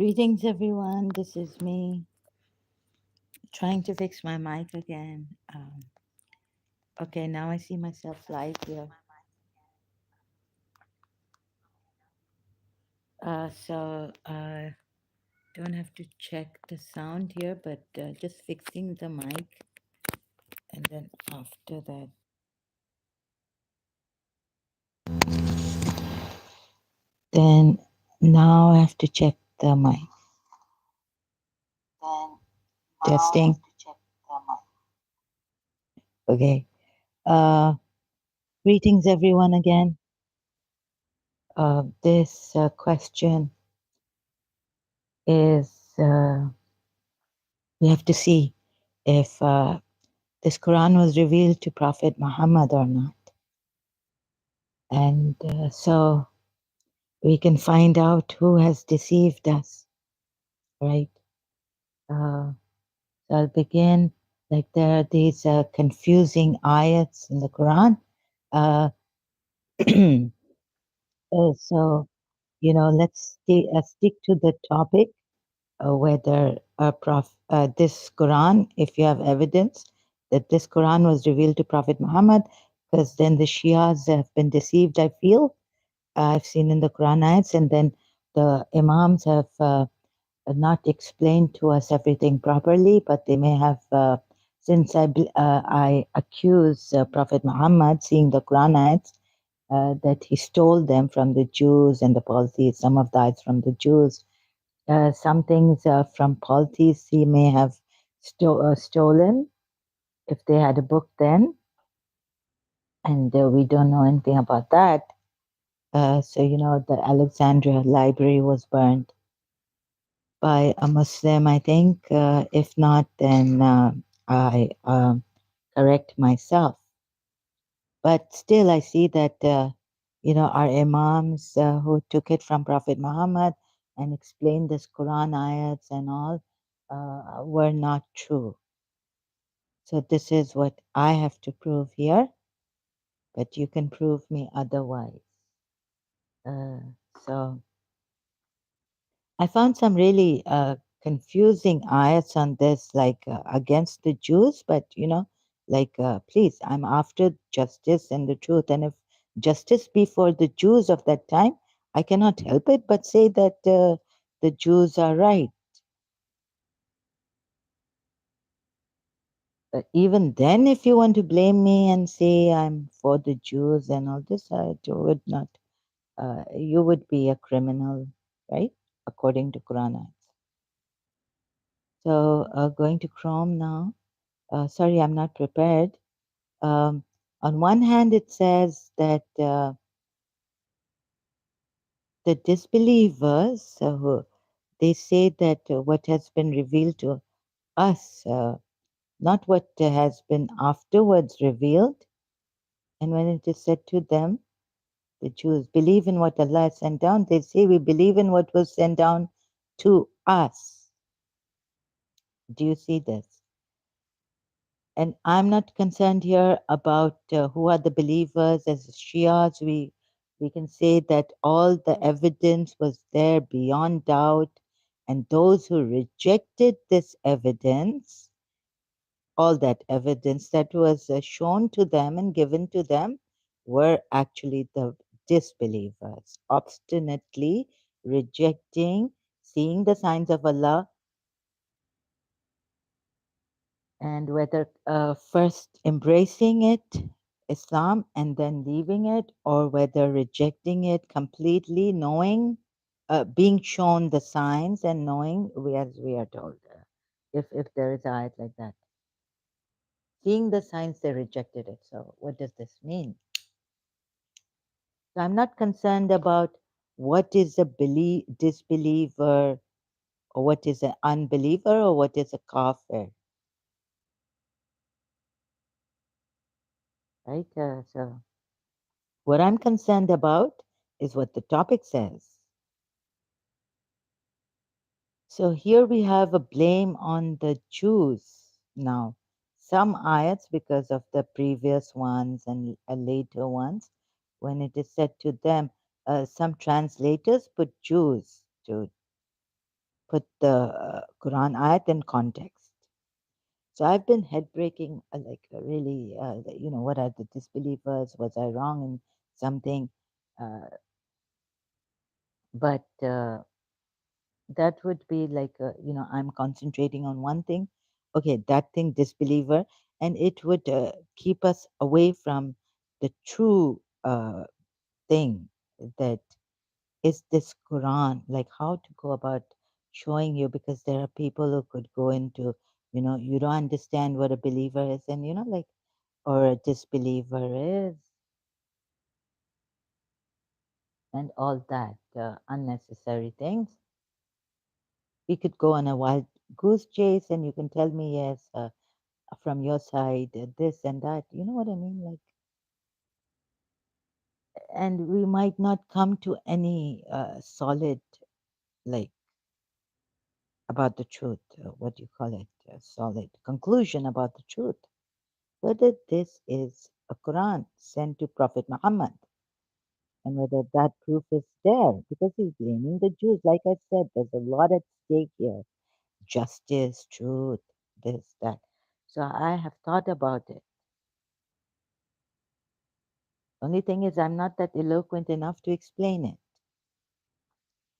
Greetings, everyone. This is me trying to fix my mic again. Okay, now I see myself live here. So don't have to check the sound here, but just fixing the mic. And then after that, then now I have to check the mic. Testing. Okay. Uh, Greetings, everyone, again. This question is we have to see if this Quran was revealed to Prophet Muhammad or not. And so we can find out who has deceived us, right? So I'll begin. Like there are these confusing ayats in the Quran. Uh, so, let's stick to the topic whether this Quran, if you have evidence that this Quran was revealed to Prophet Muhammad, because then the Shias have been deceived, I feel. I've seen in the Quran ayats, and then the Imams have not explained to us everything properly, but they may have, since I accuse Prophet Muhammad, seeing the Quran ayats, that he stole them from the Jews and the polytheists, some of the ayats from the Jews. Some things from polytheists he may have stolen if they had a book then, and we don't know anything about that. So, the Alexandria Library was burned by a Muslim, I think. If not, then I correct myself. But still, I see that, our Imams who took it from Prophet Muhammad and explained this Quran ayats and all were not true. So this is what I have to prove here, but you can prove me otherwise. So I found some really confusing ayats on this, like against the Jews, but please, I'm after justice and the truth. And if justice be for the Jews of that time, I cannot help it but say that the Jews are right. But even then, if you want to blame me and say I'm for the Jews and all this, I would not. You would be a criminal, right? According to Quran ayats. So going to Chrome now. Sorry, I'm not prepared. On one hand, it says that the disbelievers, they say that what has been revealed to us, not what has been afterwards revealed. And when it is said to them, the Jews believe in what Allah has sent down, they say we believe in what was sent down to us. Do you see this? And I'm not concerned here about who are the believers as Shias. We can say that all the evidence was there beyond doubt, and those who rejected this evidence, all that evidence that was shown to them and given to them, were actually the disbelievers, obstinately rejecting, seeing the signs of Allah, and whether first embracing it, Islam, and then leaving it, or whether rejecting it completely, knowing, being shown the signs and knowing, as we are told, if there is a ayat like that. Seeing the signs, they rejected it. So what does this mean? So I'm not concerned about what is a disbeliever, or what is an unbeliever, or what is a kafir, right? So what I'm concerned about is what the topic says. So here we have a blame on the Jews now. Some ayats, because of the previous ones and later ones, when it is said to them, some translators put Jews to put the Quran ayat in context. So I've been headbreaking, really, what are the disbelievers? Was I wrong in something? Uh, but that would be like, I'm concentrating on one thing. Okay, that thing, disbeliever, and it would keep us away from the true thing that is this Quran, like how to go about showing you, because there are people who could go into, you don't understand what a believer is, and or a disbeliever is, and all that unnecessary things. We could go on a wild goose chase, and you can tell me, yes, from your side, this and that. You know what I mean? Like, and we might not come to any solid, like, about the truth, what do you call it, a solid conclusion about the truth, whether this is a Quran sent to Prophet Muhammad and whether that proof is there, because he's blaming the Jews. Like I said, there's a lot at stake here: justice, truth, this, that. So I have thought about it. Only thing is, I'm not that eloquent enough to explain it.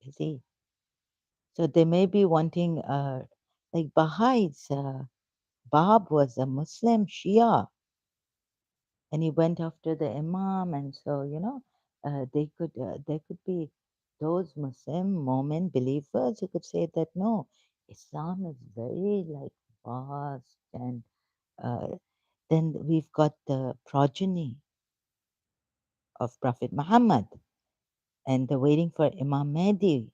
You see? So they may be wanting, like Baha'is. Bab was a Muslim Shia, and he went after the Imam, and so there could be those Muslim Mormon believers who could say that no, Islam is very like vast, and uh, then we've got the progeny of Prophet Muhammad, and they're waiting for Imam Mahdi,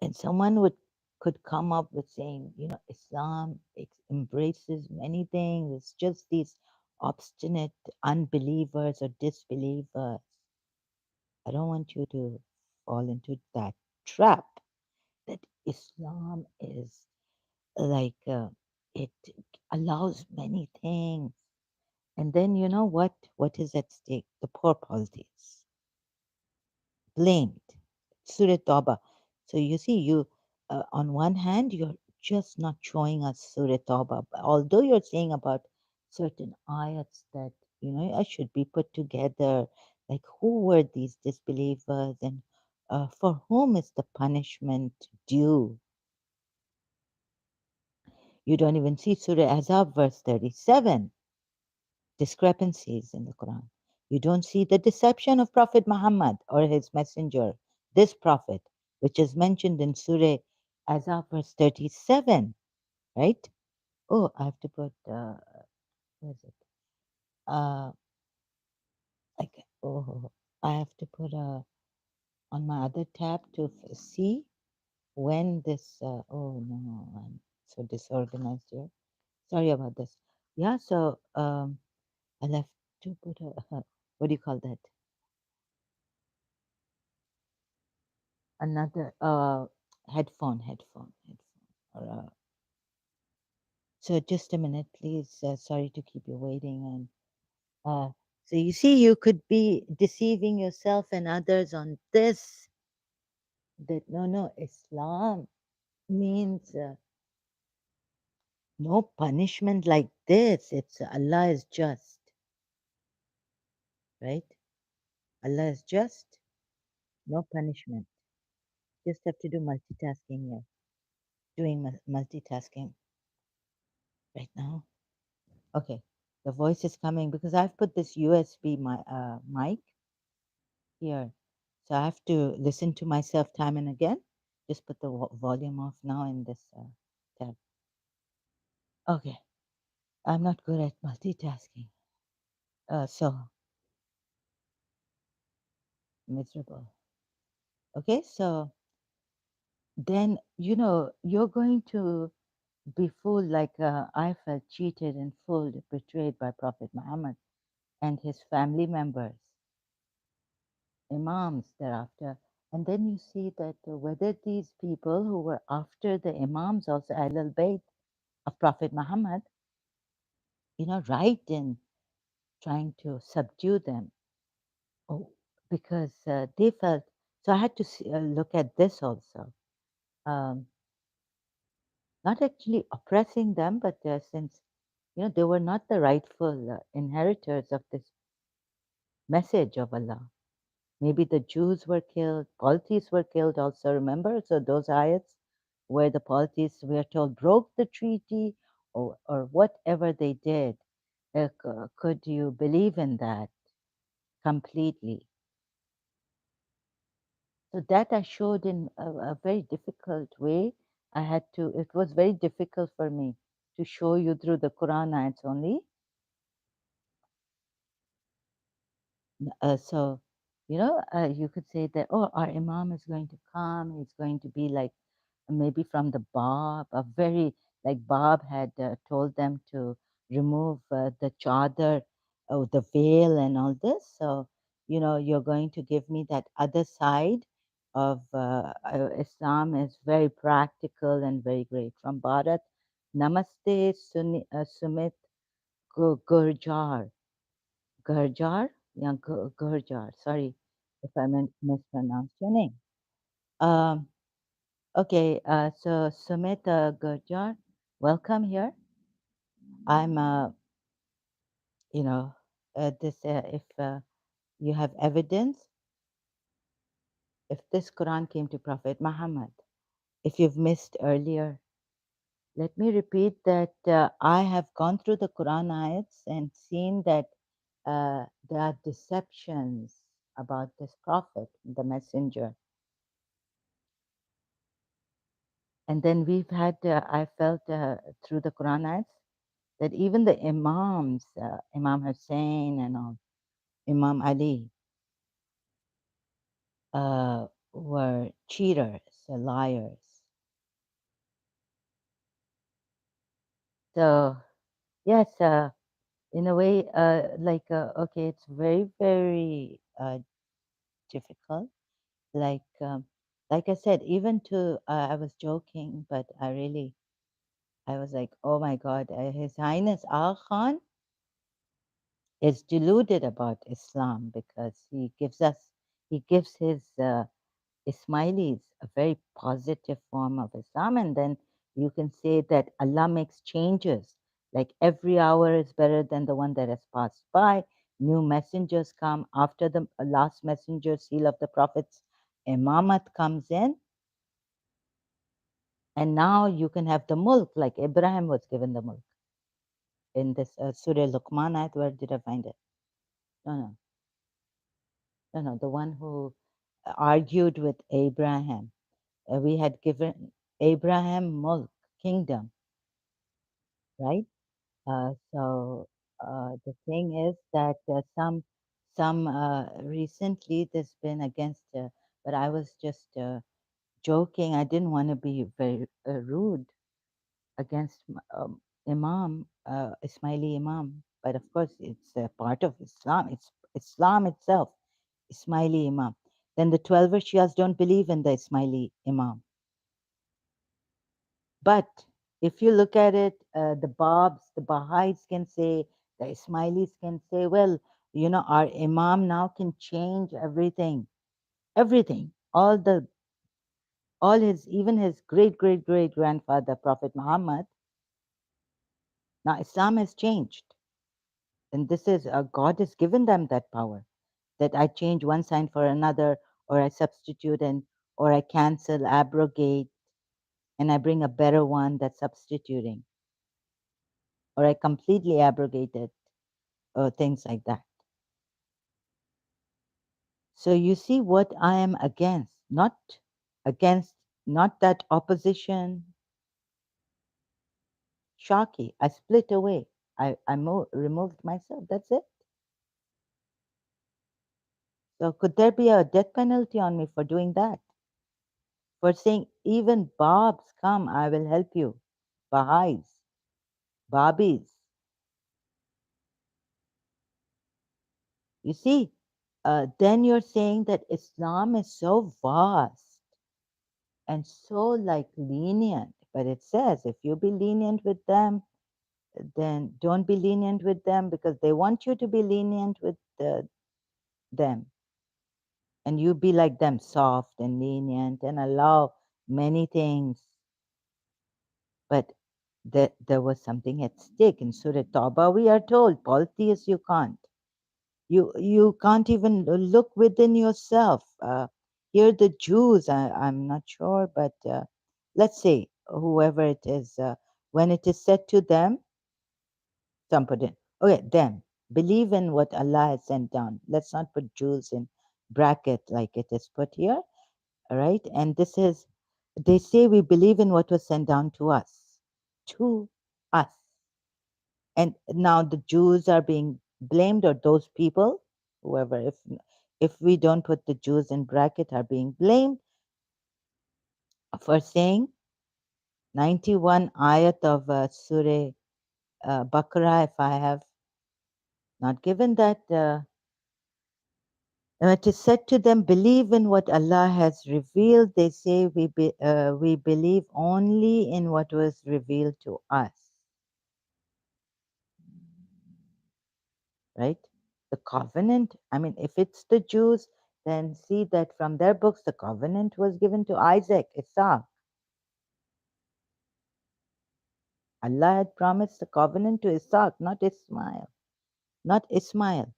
and someone would could come up with saying, Islam embraces many things. It's just these obstinate unbelievers or disbelievers. I don't want you to fall into that trap that Islam is like it allows many things. And then you know what? What is at stake? The poor politics. Blamed. Surah Tawbah. So you see, on one hand, you're just not showing us Surah Tawbah, although you're saying about certain ayats that I should be put together. Like, who were these disbelievers, and for whom is the punishment due? You don't even see Surah Azab, verse 37. Discrepancies in the Quran. You don't see the deception of Prophet Muhammad or his messenger, this prophet, which is mentioned in Surah Azab, verse 37, right? Oh, I have to put, where is it? Uh, I have to put on my other tab to see when this, oh no, I'm so disorganized here. Sorry about this. Yeah, so I'll have to put a, what do you call that? Another headphone, or so just a minute, please. Sorry to keep you waiting. And so you see, you could be deceiving yourself and others on this, that no, Islam means no punishment like this. It's Allah is just, right? Allah is just, no punishment. Just have to do multitasking here. Doing multitasking right now. Okay, the voice is coming because I've put this USB mic here. So I have to listen to myself time and again. Just put the volume off now in this tab. Okay, I'm not good at multitasking. So miserable. Okay, so then you're going to be fooled like I felt cheated and fooled, betrayed by Prophet Muhammad and his family members, imams thereafter. And then you see that whether these people who were after the imams, also Ahlul Bayt of Prophet Muhammad, right in trying to subdue them. Oh, because they felt. So I had to look at this also. um, not actually oppressing them, but since they were not the rightful inheritors of this message of Allah. Maybe the Jews were killed, polities were killed also, remember? So those ayats where the polities, we are told, broke the treaty or whatever they did. Could you believe in that completely? So that I showed in a very difficult way. It was very difficult for me to show you through the Quran ayats only. So, you could say that, oh, our Imam is going to come. He's going to be like maybe from the Bab, like Bab had told them to remove the chadar, oh, the veil, and all this. So, you're going to give me that other side of Islam is very practical and very great. From Bharat, Namaste Sumit Gurjar. Gurjar? Yeah, Gurjar. Sorry if I mispronounced your name. Um, okay, so Sumit Gurjar, welcome here. I'm, you know, if you have evidence, if this Quran came to Prophet Muhammad, if you've missed earlier, let me repeat that I have gone through the Quran ayats and seen that there are deceptions about this Prophet, the messenger. And then I felt through the Quran ayats that even the Imams, Imam Hussein and all, Imam Ali, were cheaters, liars. So, yes, in a way, okay, it's very, very difficult. Like I said, even to, I was joking, but I was like, oh my God, His Highness Al Khan is deluded about Islam because he gives his Ismailis a very positive form of Islam, and then you can say that Allah makes changes. Like every hour is better than the one that has passed by. New messengers come after the last messenger, seal of the prophets. Imamat comes in, and now you can have the mulk, like Ibrahim was given the mulk in this Surah Luqman ayat. Where did I find it? No, no, no, the one who argued with Abraham. We had given Abraham mulk, kingdom, right? The thing is that some recently there's been against, but I was just joking. I didn't want to be very rude against Imam, Ismaili Imam, but of course it's a part of Islam. It's Islam itself, Ismaili Imam. Then the 12 Shias don't believe in the Ismaili Imam. But if you look at it, the Babs, the Baha'is can say, the Ismailis can say, well, our Imam now can change everything, everything, all his, even his great, great, great grandfather, Prophet Muhammad. Now Islam has changed. And this is, God has given them that power that I change one sign for another, or I substitute or I cancel, abrogate, and I bring a better one that's substituting, or I completely abrogate it, or things like that. So you see what I am against, not that opposition, Shaki. I split away. I removed myself. That's it. So could there be a death penalty on me for doing that? For saying, even Babs, come, I will help you. Baha'is, Babis. You see, then you're saying that Islam is so vast and so like lenient. But it says if you be lenient with them, then don't be lenient with them because they want you to be lenient with them. And you be like them, soft and lenient and allow many things, but there was something at stake. In Surah Tawbah, we are told, polytheists, you can't. You can't even look within yourself. Here, the Jews, I'm not sure, but let's say whoever it is, when it is said to them, some put in, okay, them, believe in what Allah has sent down. Let's not put Jews in bracket like it is put here, all right? And this is, they say we believe in what was sent down to us, to us. And now the Jews are being blamed, or those people, whoever, if we don't put the Jews in bracket, are being blamed for saying 91 ayat of Surah Baqarah. If I have not given that, it is said to them, believe in what Allah has revealed. They say we believe only in what was revealed to us. Right? The covenant, I mean, if it's the Jews, then see that from their books, the covenant was given to Isaac, Isaac. Allah had promised the covenant to Isaac, not Ismail. Not Ismail.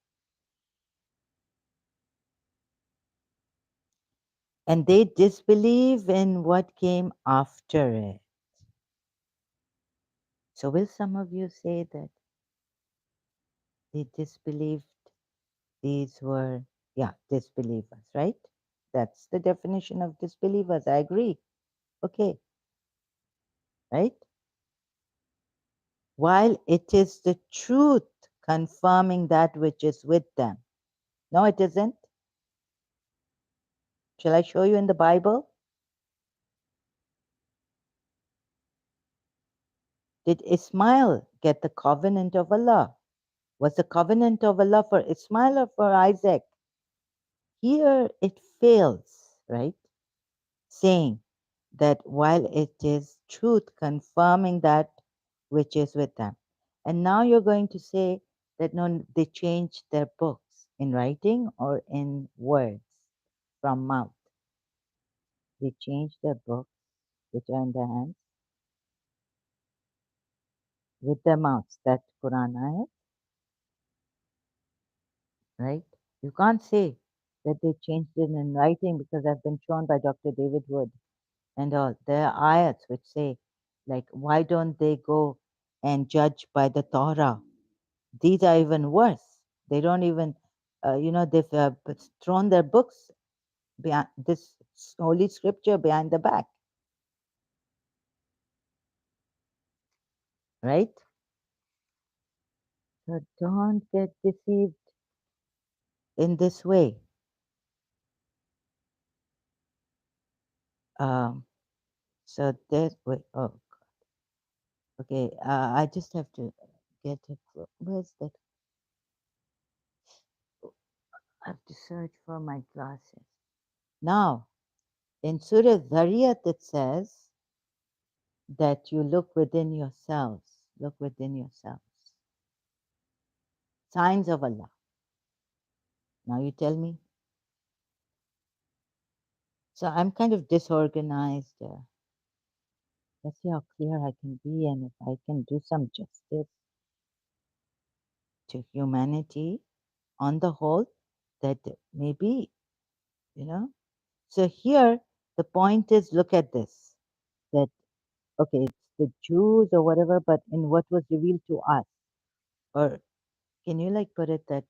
And they disbelieve in what came after it. So, will some of you say that they disbelieved? These were, yeah, disbelievers, right? That's the definition of disbelievers. I agree. Okay, right? While it is the truth confirming that which is with them. No, it isn't. Shall I show you in the Bible? Did Ismail get the covenant of Allah? Was the covenant of Allah for Ismail or for Isaac? Here it fails, right? Saying that while it is truth confirming that which is with them. And now you're going to say that no, they changed their books in writing or in words from mouth. They changed their books, which are in their hands, with their mouths. That Quran ayat, right? You can't say that they changed it in writing because I've been shown by Dr. David Wood and all. There are ayats which say, like, why don't they go and judge by the Torah? These are even worse. They don't even, they've thrown their books behind this holy scripture behind the back, right? So don't get deceived in this way. Um, so there's, wait, oh, okay. I just have to get it. Where's that? I have to search for my glasses. Now, in Surah Zariyat, it says that you look within yourselves. Look within yourselves. Signs of Allah. Now you tell me. So I'm kind of disorganized. Let's see how clear I can be and if I can do some justice to humanity on the whole, that maybe, you know. So here, the point is, look at this, that, okay, it's the Jews or whatever, but in what was revealed to us. Or can you like put it that,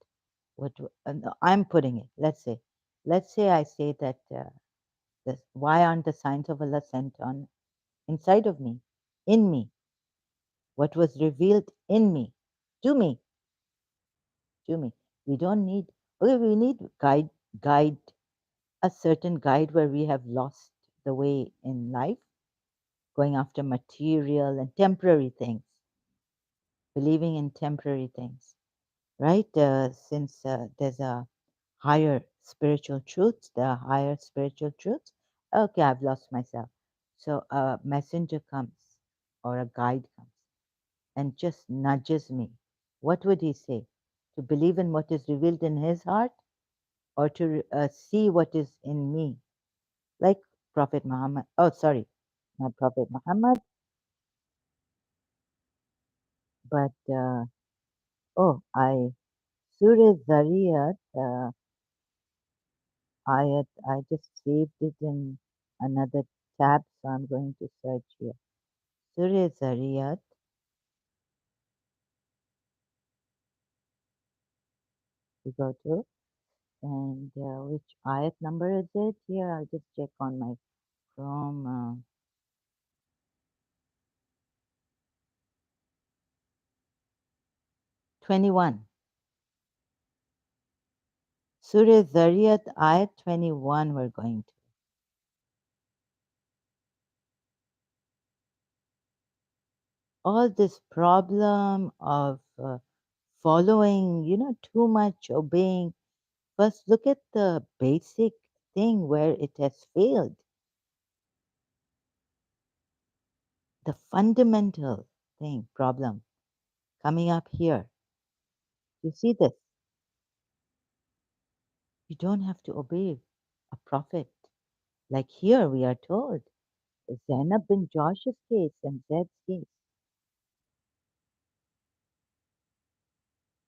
no, I'm putting it, let's say I say that, why aren't the signs of Allah sent on inside of me, in me? What was revealed in me, to me, to me. We don't need, okay, we need guide, a certain guide where we have lost the way in life, going after material and temporary things, believing in temporary things, right? Since there's a higher spiritual truths, there are higher spiritual truths. Okay, I've lost myself. So a messenger comes or a guide comes and just nudges me. What would he say? To believe in what is revealed in his heart or to see what is in me? Like Prophet Muhammad. Oh, sorry, not Prophet Muhammad, but I Surah Zariyat ayat. I just saved it in another tab, so I'm going to search here. Surah Zariyat. We go to, and which ayat number is it? Here, I'll just check on my Chrome. 21. Surah Zariyat ayat 21 we're going to. All this problem of following, too much obeying. First, look at the basic thing where it has failed. The fundamental thing, problem coming up here. You see this? You don't have to obey a prophet. Like here we are told, Zainab bin Josh's case and Zed's case.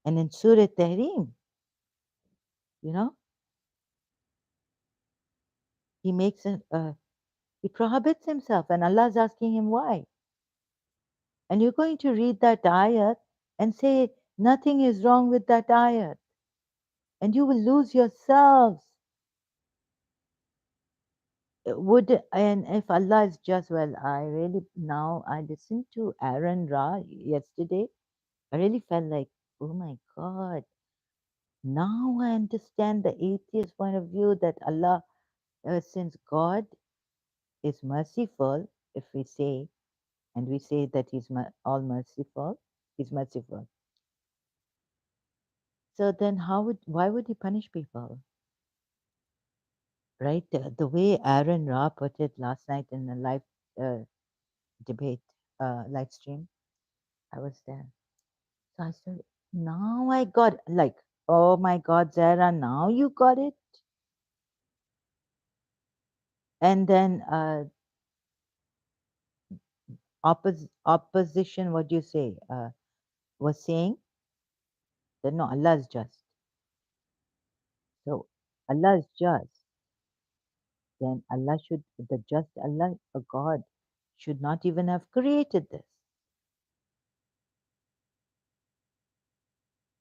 And in Surah Tahrim, you know, he makes he prohibits himself and Allah is asking him why. And you're going to read that ayat and say nothing is wrong with that ayat. And you will lose yourselves. Would and if Allah is just well, I really now I listened to Aaron Ra yesterday. I really felt like, oh my God, now I understand the atheist point of view that Allah, since God is merciful, if we say, and we say that He's all merciful, He's merciful. So then, why would He punish people? Right? The way Aaron Ra put it last night in the live uh, debate, live stream, I was there. So I said, now I got like, oh my God, Zara, now you got it. And then opposition, what do you say, was saying that no, Allah is just. So Allah is just. Then Allah should, the just Allah, a God, should not even have created this.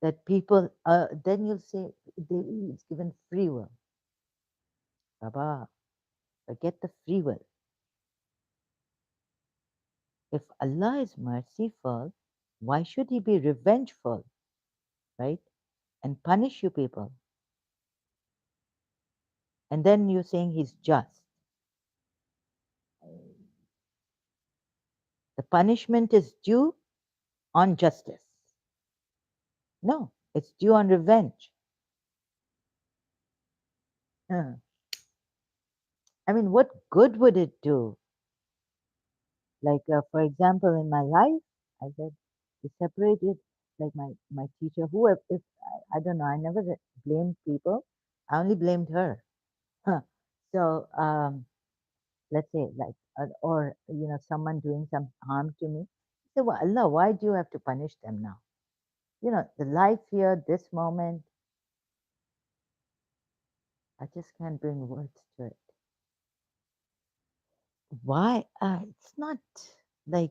That people, then you'll say, it's given free will. Baba, forget the free will. If Allah is merciful, why should He be revengeful, right? And punish you people? And then you're saying He's just. The punishment is due on justice. No, it's due on revenge. Huh. I mean, what good would it do? Like, for example, in my life, I said, we separated, like my teacher, who, if I don't know, I never blamed people. I only blamed her. Huh. So, let's say, like, or, someone doing some harm to me. I say, well, Allah, why do you have to punish them now? The life here, this moment, I just can't bring words to it. Why? It's not like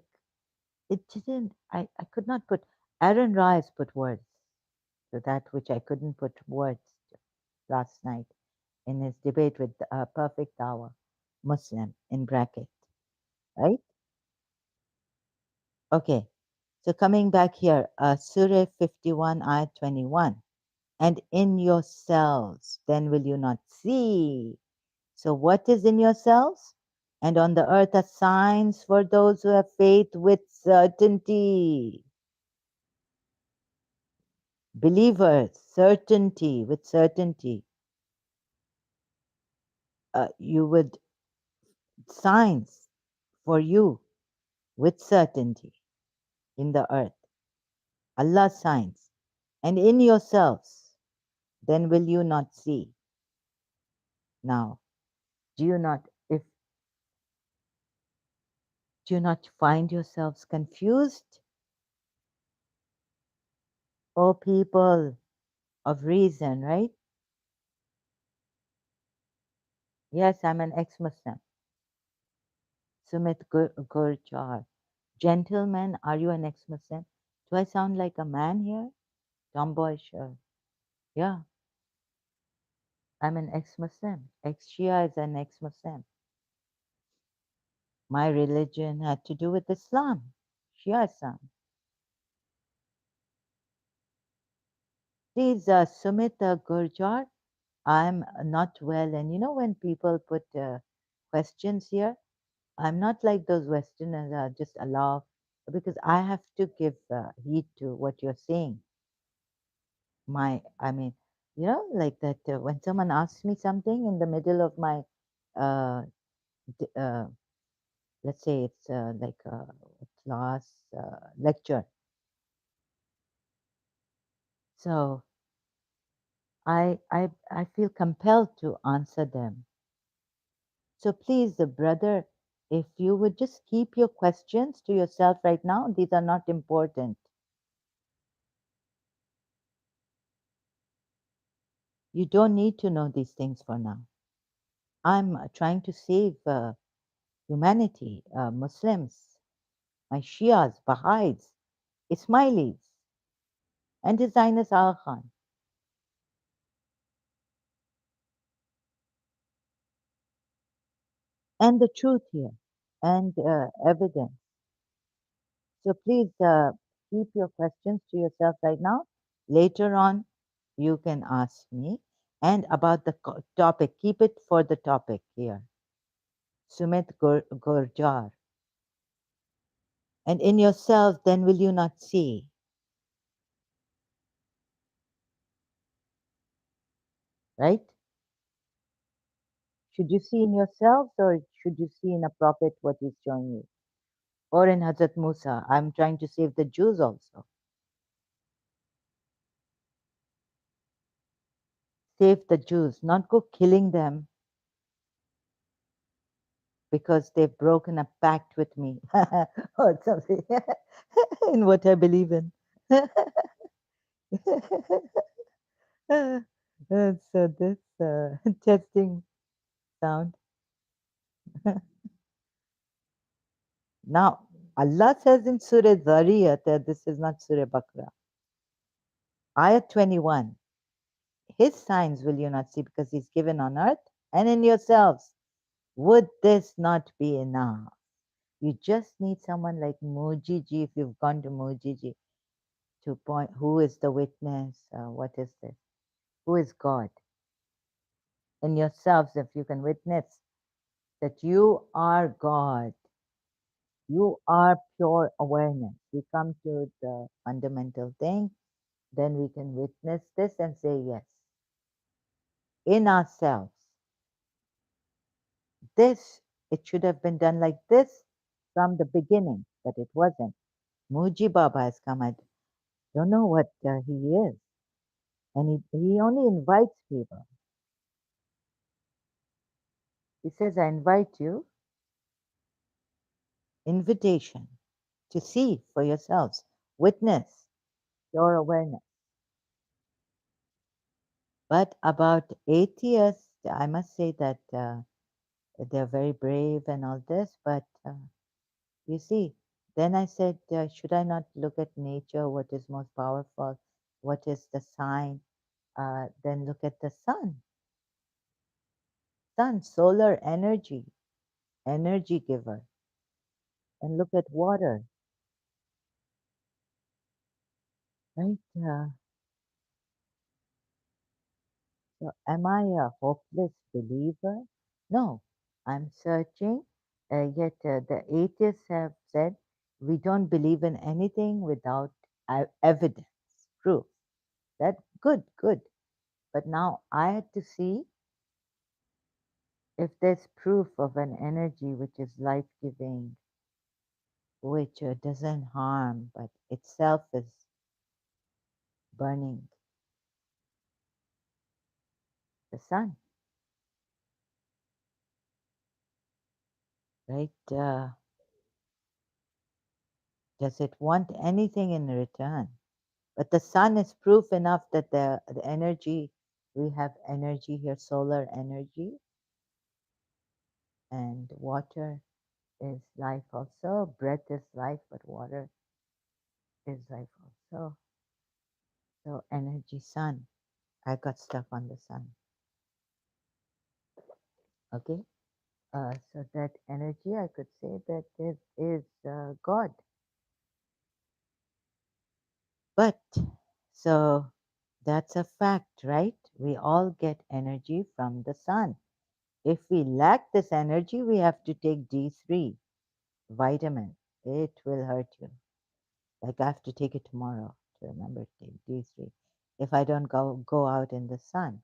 it didn't. I could not put. Aaron Rice put words to that which I couldn't put words to last night in his debate with Perfect Hour Muslim in bracket, right? Okay. So coming back here, Surah 51, Ayat 21. And in yourselves, then will you not see. So what is in yourselves? And on the earth are signs for those who have faith with certainty. Believers, certainty, with certainty. You would signs for you with certainty in the earth. Allah's signs. And in yourselves, then will you not see. Now, do you not, if Do you not find yourselves confused? O people of reason, right? Yes, I'm an ex-Muslim. Sumit Gurjar. Gentlemen, are you an ex-Muslim? Do I sound like a man here? Tomboy, sure. Yeah, I'm an ex-Muslim. Ex-Shia is an ex-Muslim. My religion had to do with Islam, Shiaism. Please, Sumit Gurjar, I'm not well. And you know, when people put questions here, I'm not like those Westerners just allow, because I have to give heed to what you're saying. I mean, like that when someone asks me something in the middle of my, uh, d- uh, let's say it's like a class lecture. So I feel compelled to answer them. So please, the brother, if you would just keep your questions to yourself right now, these are not important. You don't need to know these things for now. I'm trying to save humanity, Muslims, my Shias, Baha'is, Ismailis, and His Highness Aga Khan, and the truth here, and evidence. So please keep your questions to yourself right now. Later on, you can ask me. And about the topic, keep it for the topic here. Sumit Gurjar. And in yourself, then will you not see, right? Should you see in yourselves or should you see in a prophet what he's showing you? Or in Hazrat Musa? I'm trying to save the Jews also. Save the Jews, not go killing them because they've broken a pact with me or something in what I believe in. So this testing sound. Now, Allah says in Surah Zariyat that this is not Surah Baqarah. Ayat 21. His signs will you not see because he's given on earth and in yourselves. Would this not be enough? You just need someone like Mujiji, if you've gone to Mujiji, to point who is the witness, what is this? Who is God? In yourselves, if you can witness that you are God, you are pure awareness. We come to the fundamental thing, then we can witness this and say yes. In ourselves. This, it should have been done like this from the beginning, but it wasn't. Muji Baba has come. I don't know what he is. And he only invites people. He says, I invite you, invitation to see for yourselves, witness your awareness. But about atheists, I must say that they're very brave and all this, but you see, then I said, should I not look at nature, what is most powerful, what is the sign? Then look at the sun, solar energy, energy giver, and look at water, right? So am I a hopeless believer? No, I'm searching. Yet the atheists have said we don't believe in anything without evidence, proof. That good. But now I had to see if there's proof of an energy which is life giving, which doesn't harm, but itself is burning the sun, right? Does it want anything in return? But the sun is proof enough that the energy, we have energy here, solar energy, and water is life also. Breath is life, but water is life also. So energy, sun. I got stuck on the sun. Okay. So that energy, I could say that it is God. But so that's a fact, right? We all get energy from the sun. If we lack this energy, we have to take D3 vitamin. It will hurt you. Like I have to take it tomorrow to remember to take D3 if I don't go out in the sun.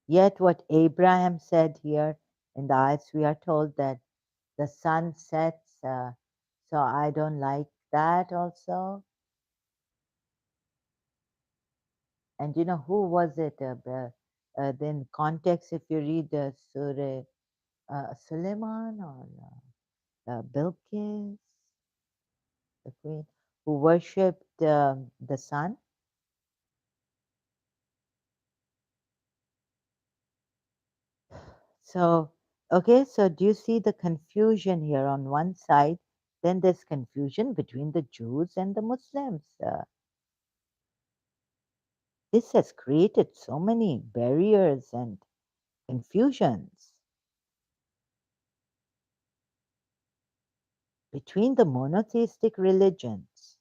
Yet what Abraham said here in the ayats, we are told that the sun sets. So I don't like that also. And you know who was it? Then context, if you read the Surah Suleiman or Bilqis, the queen, who worshipped the sun. So, okay, so do you see the confusion here on one side? Then there's confusion between the Jews and the Muslims. This has created so many barriers and confusions between the monotheistic religions.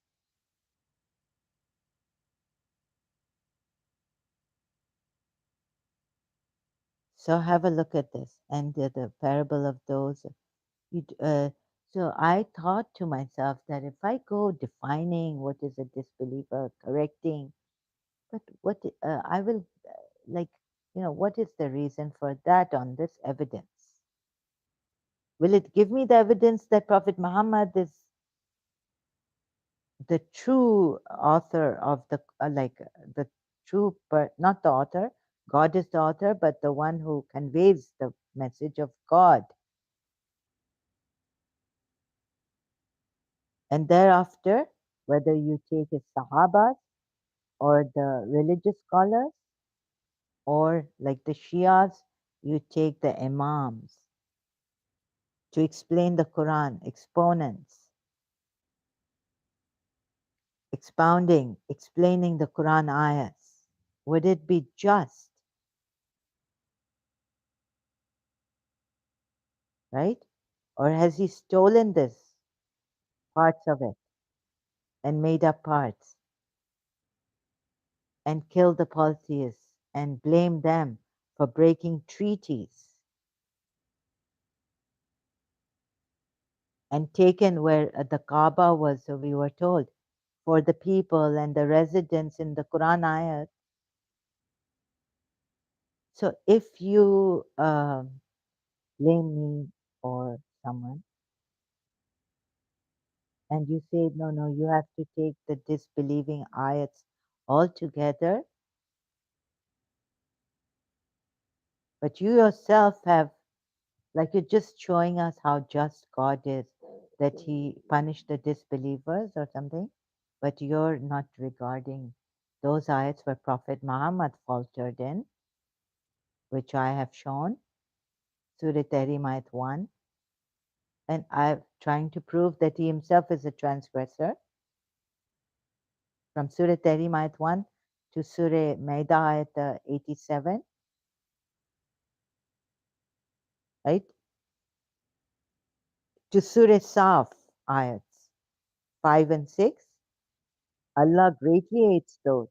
So have a look at this and the parable of those. You d- uh, so I thought to myself that if I go defining what is a disbeliever, correcting, but what I will like, what is the reason for that on this evidence? Will it give me the evidence that Prophet Muhammad is the true author of the true, not the author, God is the author, but the one who conveys the message of God? And thereafter, whether you take his Sahabas or the religious scholars, or like the Shias, you take the Imams to explain the Quran, exponents, expounding, explaining the Quran ayats. Would it be just, right? Or has he stolen this parts of it and made up parts and killed the polytheists and blamed them for breaking treaties and taken where the Kaaba was, so we were told, for the people and the residents in the Quran ayat. So if you blame me or someone and you say, no, no, you have to take the disbelieving ayats altogether, but you yourself have, like you're just showing us how just God is, that He punished the disbelievers or something, but you're not regarding those ayats where Prophet Muhammad faltered in, which I have shown, Surah Tahrim ayat 1, and I'm trying to prove that he himself is a transgressor from Surah Tahrim ayat 1 to Surah Maida ayat 87, right? To Surah Saf ayats 5 and 6. Allah greatly hates those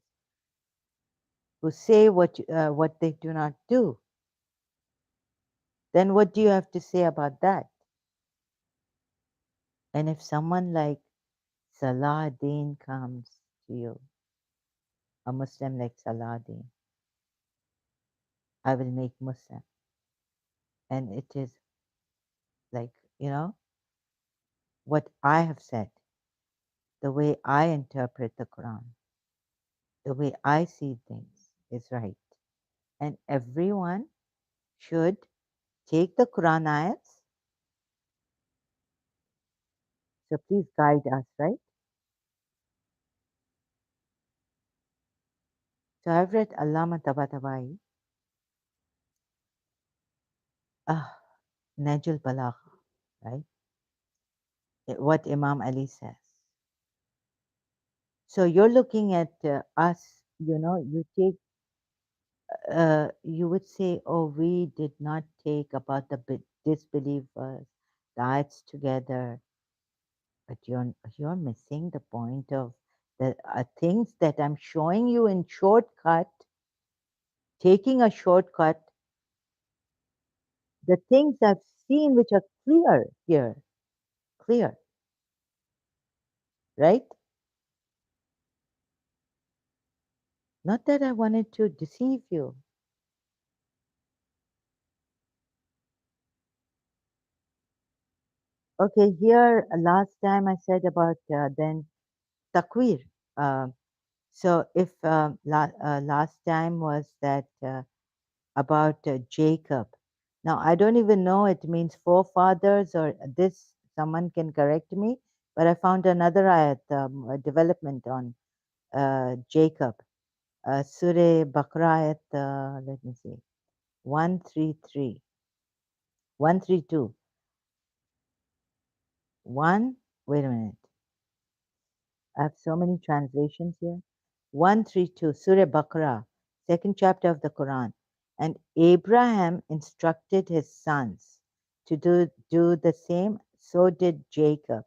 who say what they do not do. Then what do you have to say about that? And if someone like Salahuddin comes to you, a Muslim like Salahuddin, I will make Muslim. And it is like, what I have said, the way I interpret the Quran, the way I see things is right. And everyone should take the Quran ayats. So please guide us, right? So I've read Allama Tabatabai, Najul Balagha, right? What Imam Ali says. So you're looking at us, you take, you would say, oh, we did not take about the disbelievers, the ayats together, but you're missing the point of the things that I'm showing you in shortcut, taking a shortcut, the things I've seen which are clear here, clear, right? Not that I wanted to deceive you. Okay, here last time I said about then takwir. Uh, so if last time was that about Jacob. Now I don't even know it means forefathers or this. Someone can correct me, but I found another ayat development on Jacob. Surah Baqarah ayat. Let me see. 133, 132, 1. Wait a minute. I have so many translations here. 132, Surah Baqarah, second chapter of the Quran. And Abraham instructed his sons to do the same, so did Jacob,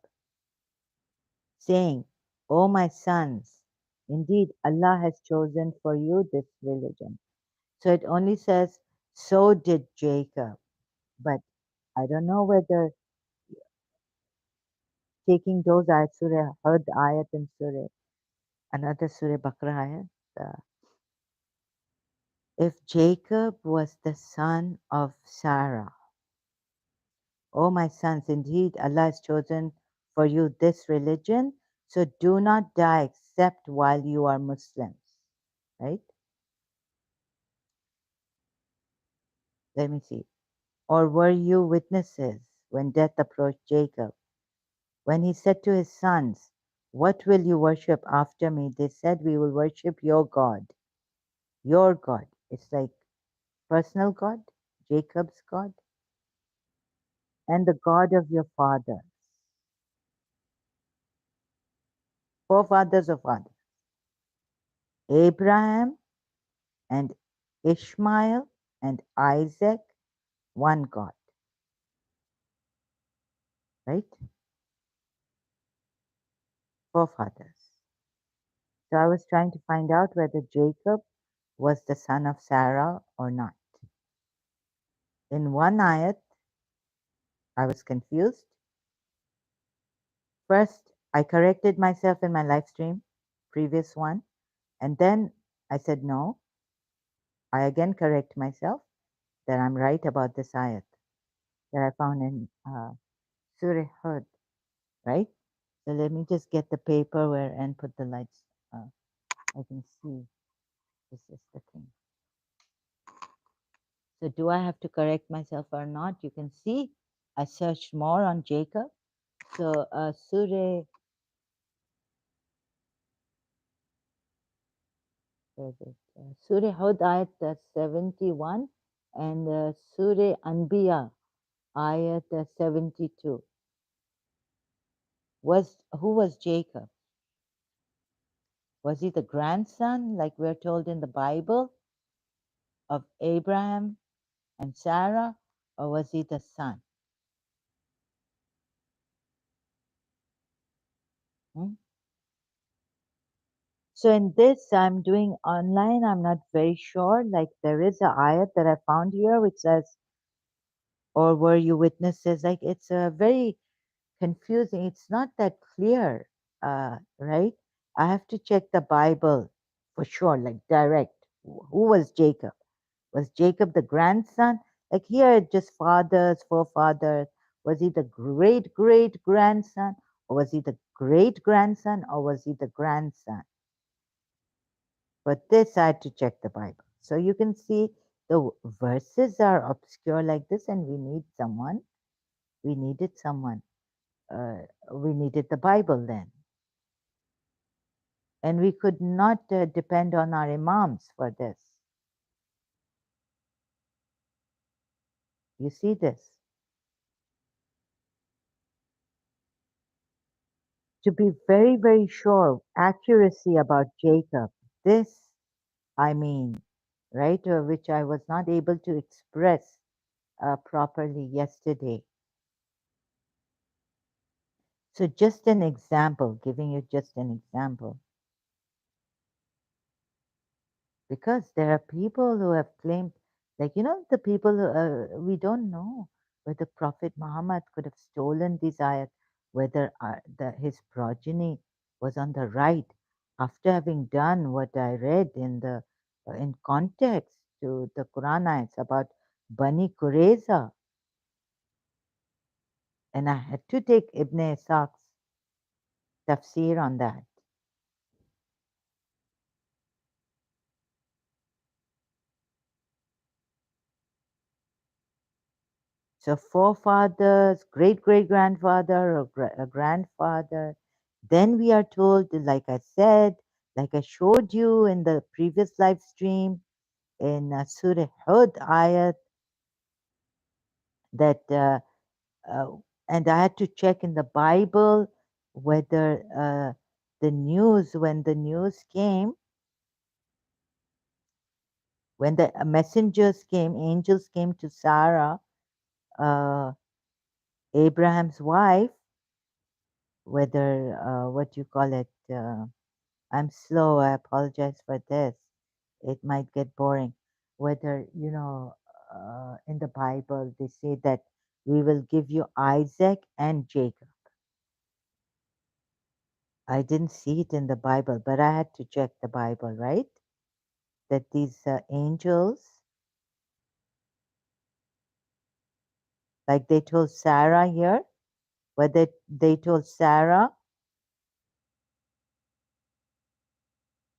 saying, O my sons, indeed Allah has chosen for you this religion. So it only says, so did Jacob. But I don't know whether taking those ayat, Surah Hud ayat and Surah, another Surah Baqarah ayat, if Jacob was the son of Sarah, O my sons, indeed Allah has chosen for you this religion, so do not die except while you are Muslims. Right? Let me see. Or were you witnesses when death approached Jacob? When he said to his sons, what will you worship after me? They said, we will worship your God. Your God. It's like personal God, Jacob's God, and the God of your fathers. Forefathers of fathers. Abraham and Ishmael and Isaac, one God, right? Forefathers. So I was trying to find out whether Jacob was the son of Sarah or not. In one ayat, I was confused. First, I corrected myself in my live stream, previous one, and then I said no. I again correct myself that I'm right about this ayat that I found in Surah Hud, right? So let me just get the paper where and put the lights. I can see this is the thing. So do I have to correct myself or not? You can see I searched more on Jacob. So Surah, where is it? Surah Hud ayat 71 and Surah Anbiya ayat 72. Who was Jacob? Was he the grandson, like we're told in the Bible, of Abraham and Sarah, or was he the son? Hmm? So in this, I'm doing online. I'm not very sure. Like there is a ayat that I found here which says, "Or were you witnesses?" Like it's a very confusing. It's not that clear, right? I have to check the Bible for sure, like direct. Who was Jacob? Was Jacob the grandson? Like here, just fathers, forefathers. Was he the great great grandson, or was he the great grandson, or was he the grandson? But this I had to check the Bible. So you can see The verses are obscure like this, and we need someone. We needed someone. Uh, we needed the Bible then. And we could not depend on our imams for this. You see this? To be very, very sure, accuracy about Jacob. This, I mean, right, which I was not able to express properly yesterday. So, just an example, giving you just an example, because there are people who have claimed, like, the people we don't know whether Prophet Muhammad could have stolen these ayat, whether his progeny was on the right after having done what I read in context to the Quran ayats about Bani Qurayza, and I had to take Ibn Ishaq's tafsir on that. So forefathers, great great grandfather or a grandfather. Then we are told, like I said, like I showed you in the previous live stream in Surah Hud ayat, that, uh, and I had to check in the Bible whether when the news came, when the messengers came, angels came to Sarah, uh, Abraham's wife, whether what you call it. I'm slow. I apologize for this. It might get boring. Whether, in the Bible, they say that we will give you Isaac and Jacob. I didn't see it in the Bible, but I had to check the Bible, right? That these angels, like they told Sarah here, whether they told Sarah,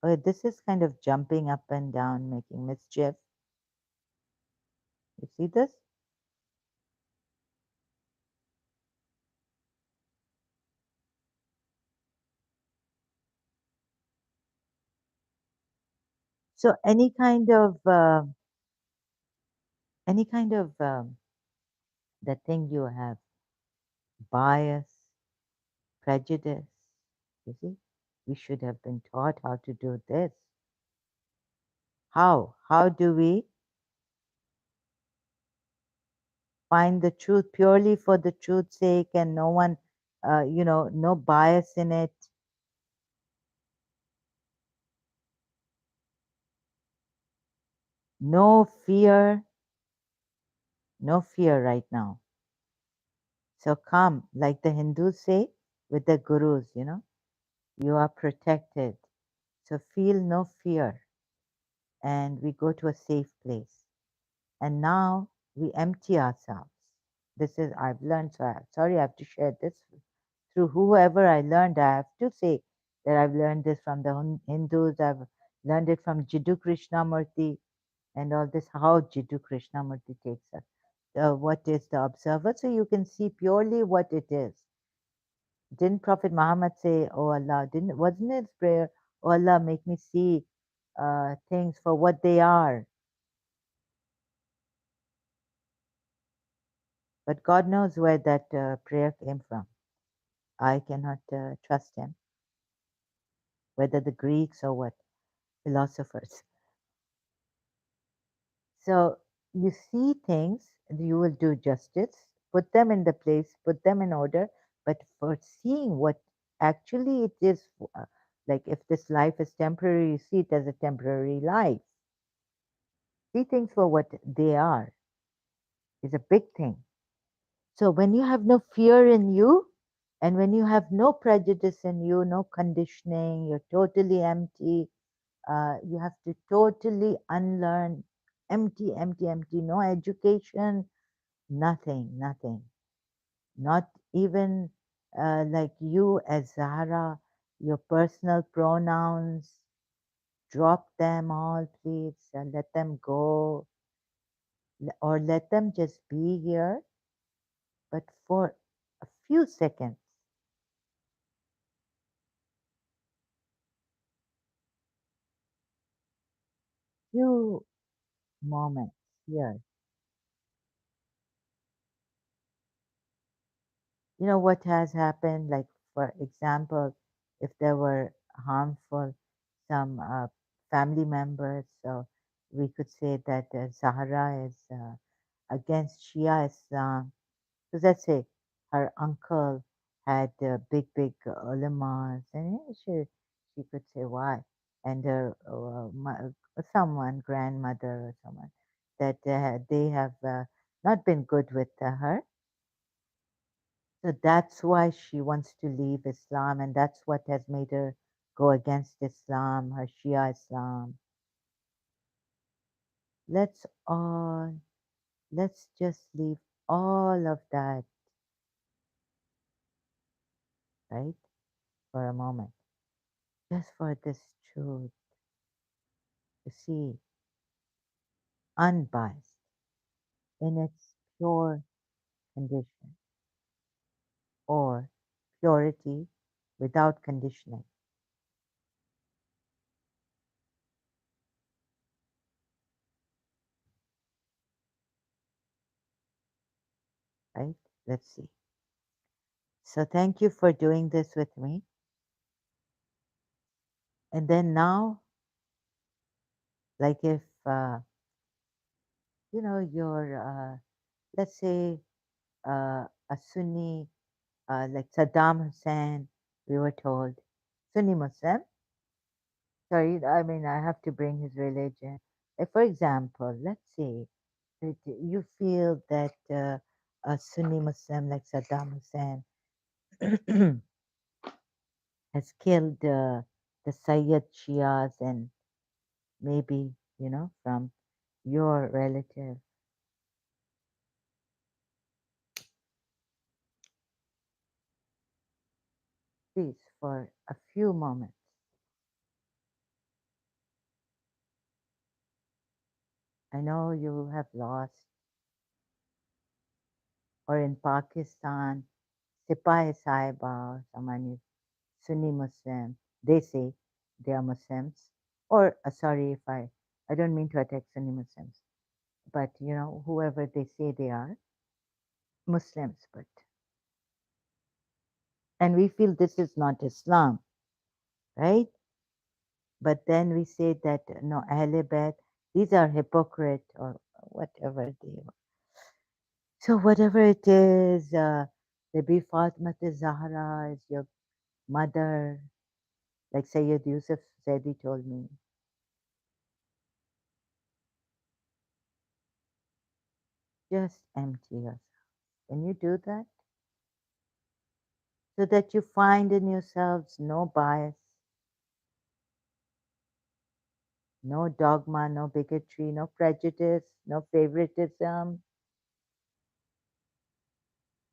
oh, this is kind of jumping up and down, making mischief. You see this? So any kind of the thing you have bias, prejudice. You see, we should have been taught how to do this. How? How do we find the truth purely for the truth's sake and no one, no bias in it? No fear, no fear right now. So come, like the Hindus say with the gurus, you are protected. So feel no fear and we go to a safe place. And now we empty ourselves. This is, I've learned, so sorry I have to share this through whoever I learned. I have to say that I've learned this from the Hindus, I've learned it from Jiddu Krishnamurti and all this, how Jiddu Krishnamurti takes us. What is the observer? So you can see purely what it is. Didn't Prophet Muhammad say, "Oh Allah," wasn't his prayer, "Oh Allah, make me see things for what they are"? But God knows where that prayer came from. I cannot trust him, whether the Greeks or what, philosophers. So you see things, you will do justice, put them in the place, put them in order, but for seeing what actually it is, like if this life is temporary, you see it as a temporary life. See things for what they are is a big thing. So when you have no fear in you, and when you have no prejudice in you, no conditioning, you're totally empty, you have to totally unlearn, empty, empty, empty, no education, nothing, nothing. Not even like you as Zahra, your personal pronouns, drop them all, please, and let them go. or let them just be here, but for a few seconds, few moments here. You know what has happened? Like, for example, if there were harmful some family members, so we could say that Zahra is against Shia Islam. So let's say her uncle had big ulamas, and she could say why, and her someone grandmother or someone that they have not been good with her. So that's why she wants to leave Islam, and that's what has made her go against Islam, her Shia Islam. Let's all, let's just leave all of that, right, for a moment, just for this truth to see unbiased in its pure condition or purity without conditioning, right? Let's see. So thank you for doing this with me. And then now, like if you're, let's say, a Sunni, like Saddam Hussein, we were told, Sunni Muslim. Sorry, I mean, I have to bring his religion. Like, for example, let's say that you feel that a Sunni Muslim like Saddam Hussein has killed the Sayyid Shias and maybe, from your relative. Please, for a few moments. I know you have lost, or in Pakistan, Sipai Saiba, someone is Sunni Muslim, they say they are Muslims. Or, sorry if I don't mean to attack Sunni Muslims, but whoever they say they are, Muslims, but, and we feel this is not Islam, right? But then we say that, no, Ahle Bayt, these are hypocrite or whatever they are. So whatever it is, Nabi Fatima Zahra is your mother, like Sayyid Yusuf said, he told me, just empty yourself. Can you do that? So that you find in yourselves no bias, no dogma, no bigotry, no prejudice, no favoritism,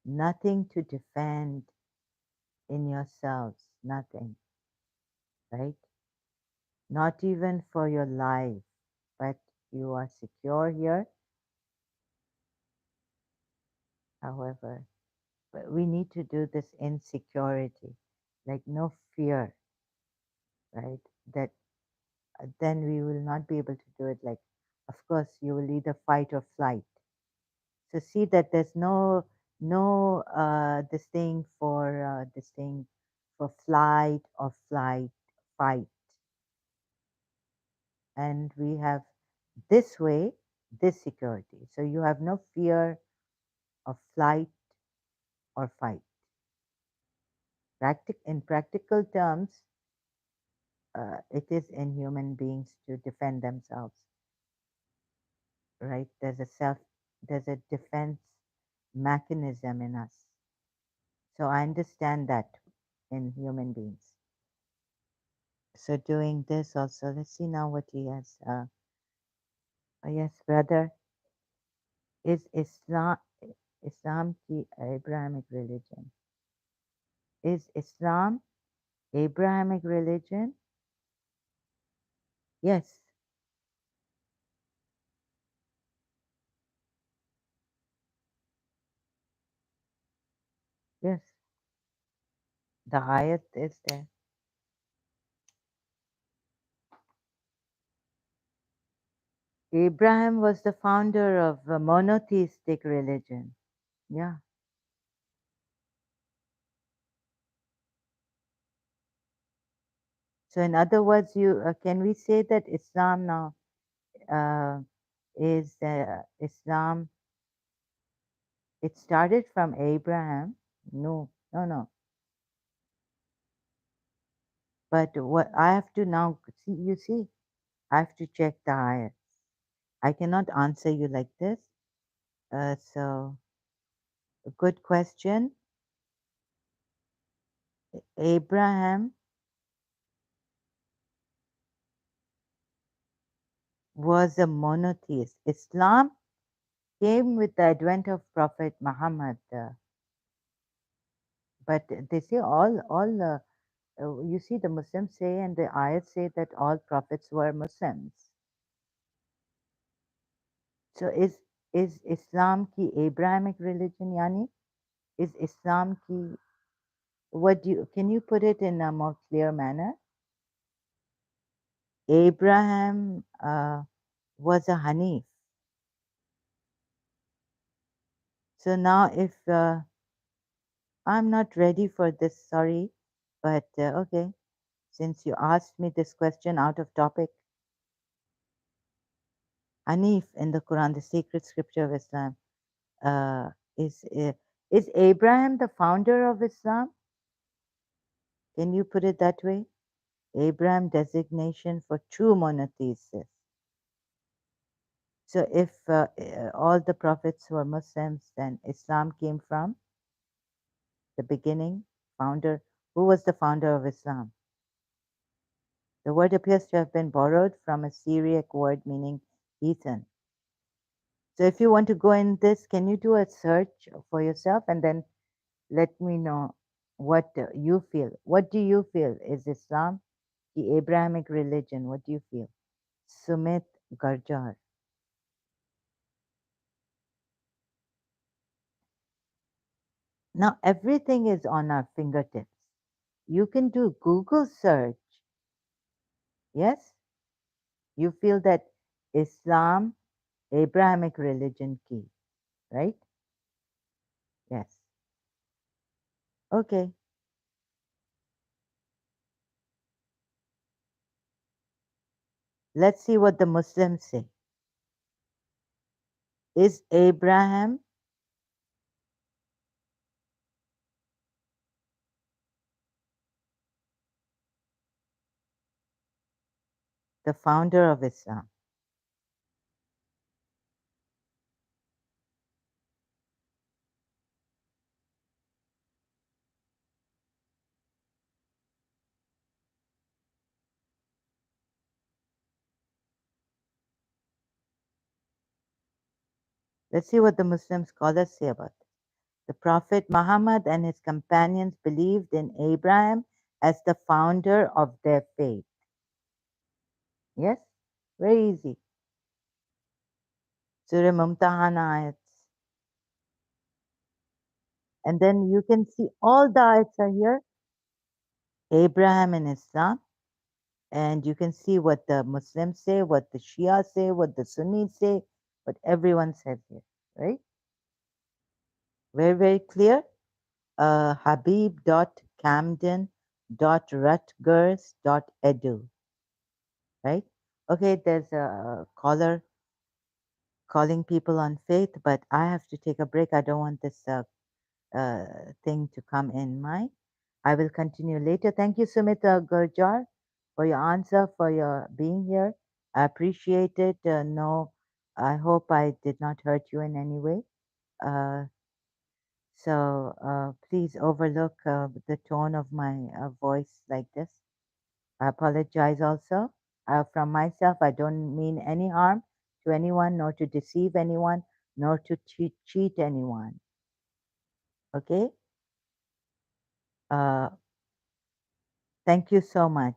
nothing to defend in yourselves, nothing, right? Not even for your life, but you are secure here. However, but we need to do this in security, like no fear, right? That then we will not be able to do it. Like, of course, you will either fight or flight. So see that there's no this thing for flight or fight, and we have this way this security. So you have no fear of flight or fight. In practical terms, it is in human beings to defend themselves, right? There's a defense mechanism in us. So I understand that in human beings. So doing this also, let's see now what he has. Oh yes, brother, is Islam the Abrahamic religion? Is Islam Abrahamic religion? Yes. The ayat is there. Abraham was the founder of a monotheistic religion. Yeah. So, in other words, you can we say that Islam now uh, is Islam? It started from Abraham. No, no, no. But what I have to now see, you see, I have to check the ayat. I cannot answer you like this. So, a good question. Abraham was a monotheist. Islam came with the advent of Prophet Muhammad. But they say you see, the Muslims say, and the ayat say that all prophets were Muslims. So is Islam ki Abrahamic religion, yani? Is Islam ki, what do you, can you put it in a more clear manner? Abraham was a Hanif. So now if I'm not ready for this, sorry, but okay, since you asked me this question out of topic, Hanif in the Quran, the sacred scripture of Islam, uh, is uh, is Abraham the founder of Islam? Can you put it that way? Abraham designation for true monotheists. So if all the prophets were Muslims, then Islam came from the beginning. Founder, who was the founder of Islam? The word appears to have been borrowed from a Syriac word meaning heathen. So if you want to go in this, can you do a search for yourself and then let me know what you feel? What do you feel is Islam, the Abrahamic religion? What do you feel? Sumit Garjar. Now everything is on our fingertips. You can do Google search. Yes? You feel that Islam, Abrahamic religion key, right? Yes. Okay. Let's see what the Muslims say. Is Abraham the founder of Islam? Let's see what the Muslim scholars say about it. The Prophet Muhammad and his companions believed in Abraham as the founder of their faith. Yes? Very easy. Surah Mumtahana ayats. And then you can see all the ayats are here. Abraham in Islam. And you can see what the Muslims say, what the Shia say, what the Sunnis say, what everyone says here, right? Very, very clear. Habib.camden.rutgers.edu, right? Okay, there's a caller calling people on faith, but I have to take a break. I don't want this thing to come in my. I will continue later. Thank you, Sumita Gurjar, for your answer, for your being here. I appreciate it. No, I hope I did not hurt you in any way. Uh, so please overlook the tone of my voice like this. I apologize also. From myself, I don't mean any harm to anyone, nor to deceive anyone, nor to cheat anyone. Okay? Uh, thank you so much.